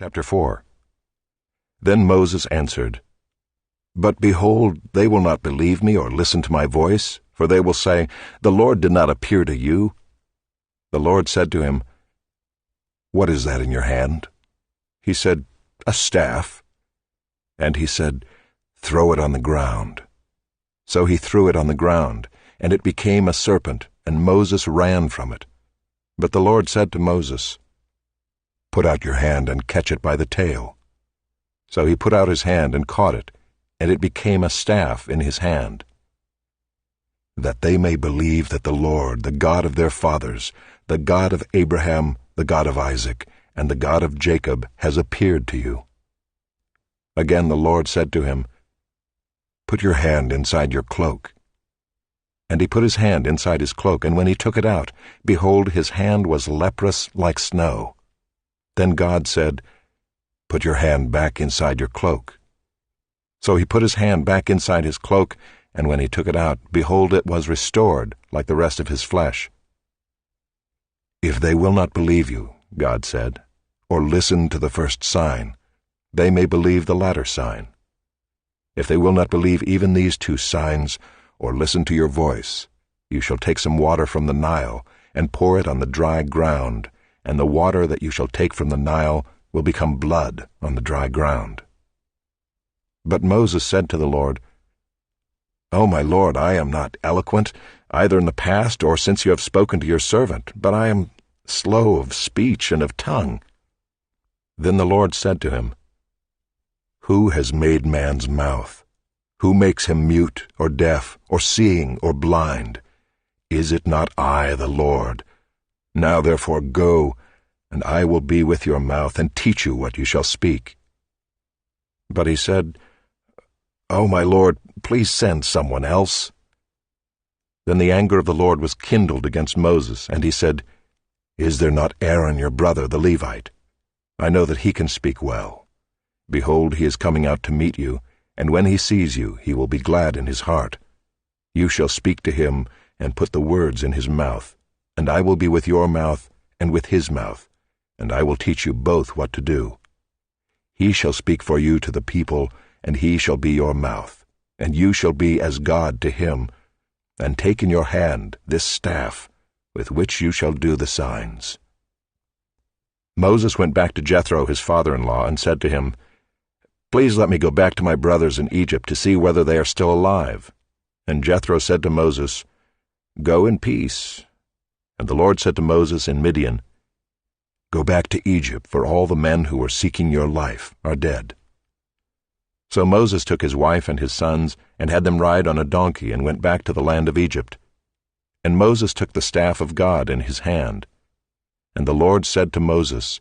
Chapter 4. Then Moses answered, But behold, they will not believe me or listen to my voice, for they will say, The Lord did not appear to you. The Lord said to him, What is that in your hand? He said, A staff. And he said, Throw it on the ground. So he threw it on the ground, and it became a serpent, and Moses ran from it. But the Lord said to Moses, Put out your hand and catch it by the tail. So he put out his hand and caught it, and it became a staff in his hand. That they may believe that the Lord, the God of their fathers, the God of Abraham, the God of Isaac, and the God of Jacob, has appeared to you. Again the Lord said to him, Put your hand inside your cloak. And he put his hand inside his cloak, and when he took it out, behold, his hand was leprous like snow. Then God said, Put your hand back inside your cloak. So he put his hand back inside his cloak, and when he took it out, behold, it was restored like the rest of his flesh. If they will not believe you, God said, or listen to the first sign, they may believe the latter sign. If they will not believe even these two signs, or listen to your voice, you shall take some water from the Nile, and pour it on the dry ground, and the water that you shall take from the Nile will become blood on the dry ground. But Moses said to the Lord, O my Lord, I am not eloquent, either in the past or since you have spoken to your servant, but I am slow of speech and of tongue. Then the Lord said to him, Who has made man's mouth? Who makes him mute or deaf or seeing or blind? Is it not I, the Lord? Now therefore go, and I will be with your mouth and teach you what you shall speak. But he said, O my Lord, please send someone else. Then the anger of the Lord was kindled against Moses, and he said, Is there not Aaron your brother, the Levite? I know that he can speak well. Behold, he is coming out to meet you, and when he sees you, he will be glad in his heart. You shall speak to him and put the words in his mouth, and I will be with your mouth and with his mouth, and I will teach you both what to do. He shall speak for you to the people, and he shall be your mouth, and you shall be as God to him, and take in your hand this staff, with which you shall do the signs. Moses went back to Jethro his father-in-law and said to him, Please let me go back to my brothers in Egypt to see whether they are still alive. And Jethro said to Moses, Go in peace. And the Lord said to Moses in Midian, Go back to Egypt, for all the men who were seeking your life are dead. So Moses took his wife and his sons, and had them ride on a donkey, and went back to the land of Egypt. And Moses took the staff of God in his hand. And the Lord said to Moses,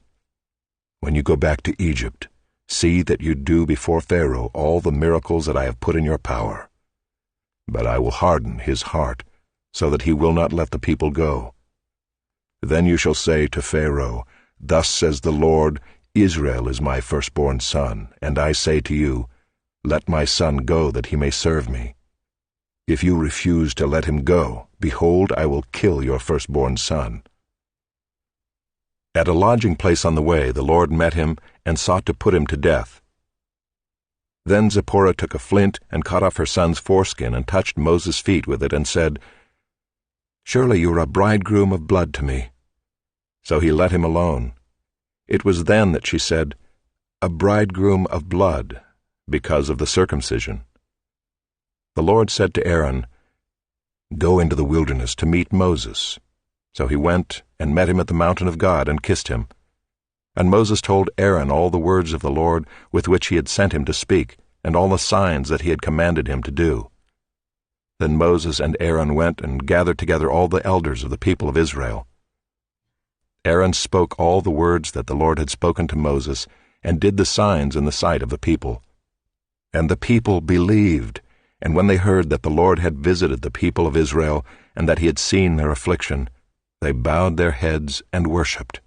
When you go back to Egypt, see that you do before Pharaoh all the miracles that I have put in your power. But I will harden his heart, so that he will not let the people go. Then you shall say to Pharaoh, Thus says the Lord, Israel is my firstborn son, and I say to you, Let my son go that he may serve me. If you refuse to let him go, behold, I will kill your firstborn son. At a lodging place on the way, the Lord met him and sought to put him to death. Then Zipporah took a flint and cut off her son's foreskin and touched Moses' feet with it and said, Surely you are a bridegroom of blood to me. So he let him alone. It was then that she said, A bridegroom of blood, because of the circumcision. The Lord said to Aaron, Go into the wilderness to meet Moses. So he went and met him at the mountain of God and kissed him. And Moses told Aaron all the words of the Lord with which he had sent him to speak, and all the signs that he had commanded him to do. Then Moses and Aaron went and gathered together all the elders of the people of Israel. Aaron spoke all the words that the Lord had spoken to Moses, and did the signs in the sight of the people. And the people believed, and when they heard that the Lord had visited the people of Israel, and that he had seen their affliction, they bowed their heads and worshipped.